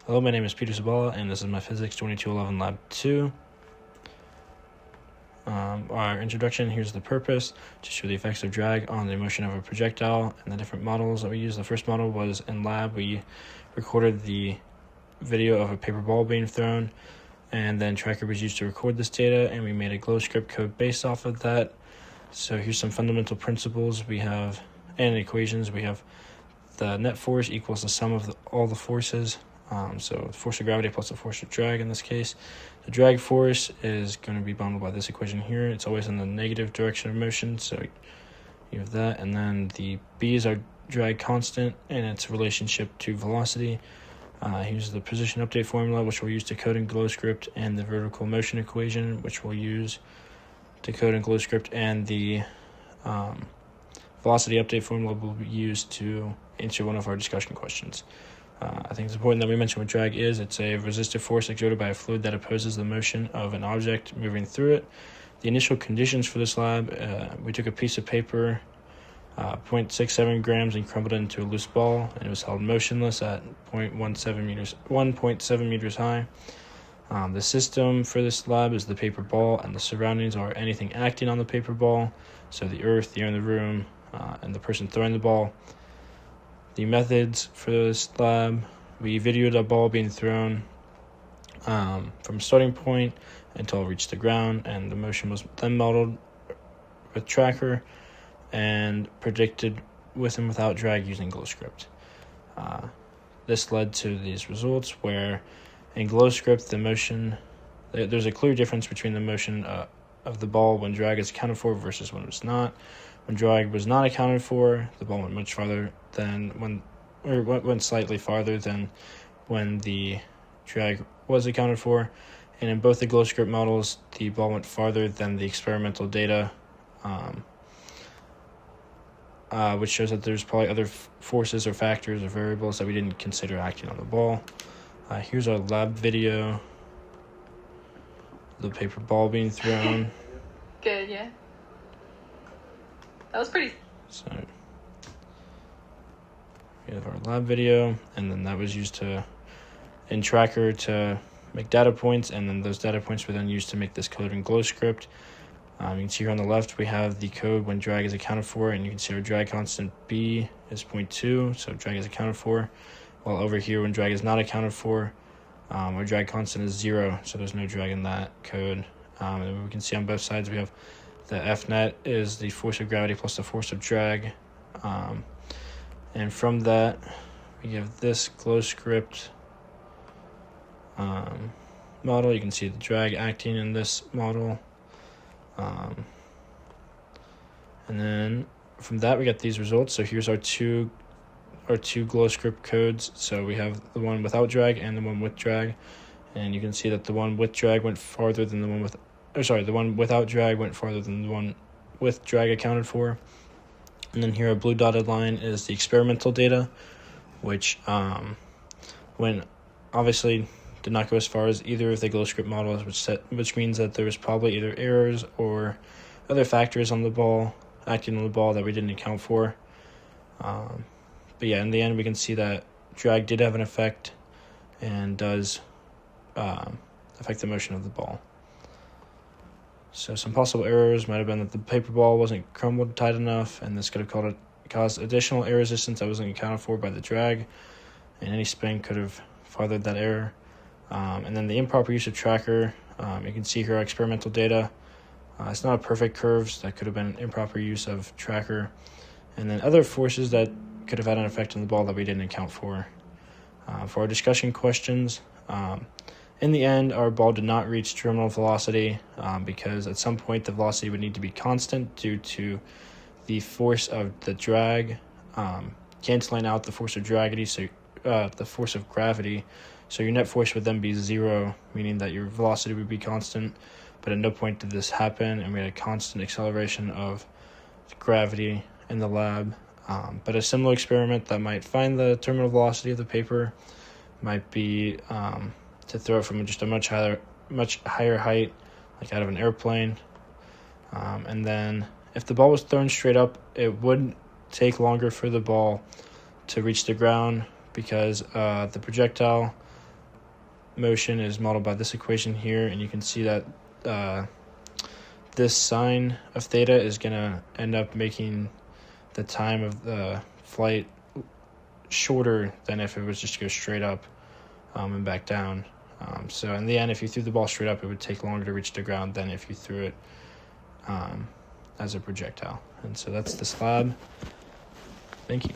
Hello, my name is Peter Sabala, and this is my Physics 2211 Lab 2. Our introduction, here's the purpose, to show the effects of drag on the motion of a projectile and the different models that we use. The first model was in lab. We recorded the video of a paper ball being thrown, and then Tracker was used to record this data, and we made a glow script code based off of that. So here's some fundamental principles we have, and equations. We have the net force equals the sum of all the forces. So the force of gravity plus the force of drag in this case. The drag force is going to be bounded by this equation here. It's always in the negative direction of motion, so you have that. And then the B is our drag constant and its relationship to velocity. Here's the position update formula, which we'll use to code in GlowScript, and the vertical motion equation, which we'll use to code in GlowScript, and the velocity update formula will be used to answer one of our discussion questions. I think it's important that we mention what drag is. It's a resistive force exerted by a fluid that opposes the motion of an object moving through it. The initial conditions for this lab, we took a piece of paper, 0.67 grams, and crumbled it into a loose ball, and it was held motionless at 1.7 meters high. The system for this lab is the paper ball, and the surroundings are anything acting on the paper ball, so the earth, the air in the room, and the person throwing the ball. The methods for this lab, we videoed a ball being thrown from starting point until it reached the ground, and the motion was then modeled with Tracker and predicted with and without drag using GlowScript. This led to these results where in GlowScript the motion, there's a clear difference between the motion of the ball when drag is accounted for versus when it's not. When drag was not accounted for, the ball went much farther went slightly farther than when the drag was accounted for. And in both the GlowScript models, the ball went farther than the experimental data, which shows that there's probably other forces or factors or variables that we didn't consider acting on the ball. Here's our lab video, the paper ball being thrown. Good, yeah. That was pretty. So we have our lab video, and then that was used in Tracker to make data points, and then those data points were then used to make this code in GlowScript. You can see here on the left we have the code when drag is accounted for, and you can see our drag constant B is 0.2, so drag is accounted for. While over here, when drag is not accounted for, our drag constant is 0, so there's no drag in that code. And we can see on both sides we have the F net is the force of gravity plus the force of drag. And from that, we have this GlowScript model. You can see the drag acting in this model. And then from that, we get these results. So here's our two GlowScript codes. So we have the one without drag and the one with drag. And you can see that the one with drag went farther than the one without drag went farther than the one with drag accounted for. And then here a blue dotted line is the experimental data, which obviously did not go as far as either of the GlowScript models, which means that there was probably either errors or other factors on the ball, acting on the ball that we didn't account for. But yeah, in the end we can see that drag did have an effect and does affect the motion of the ball. So some possible errors might have been that the paper ball wasn't crumbled tight enough, and this could have caused additional air resistance that wasn't accounted for by the drag, and any spin could have fathered that error. And then the improper use of Tracker, you can see here our experimental data. It's not a perfect curve, so that could have been improper use of Tracker. And then other forces that could have had an effect on the ball that we didn't account for. For our discussion questions, in the end, our ball did not reach terminal velocity because at some point the velocity would need to be constant due to the force of the drag canceling out the force of gravity. So your net force would then be 0, meaning that your velocity would be constant. But at no point did this happen, and we had a constant acceleration of gravity in the lab. But a similar experiment that might find the terminal velocity of the paper might be to throw it from just a much higher height, like out of an airplane. And then if the ball was thrown straight up, it would take longer for the ball to reach the ground because the projectile motion is modeled by this equation here, and you can see that this sine of theta is going to end up making the time of the flight shorter than if it was just to go straight up and back down. So in the end, if you threw the ball straight up, it would take longer to reach the ground than if you threw it as a projectile. And so that's this lab. Thank you.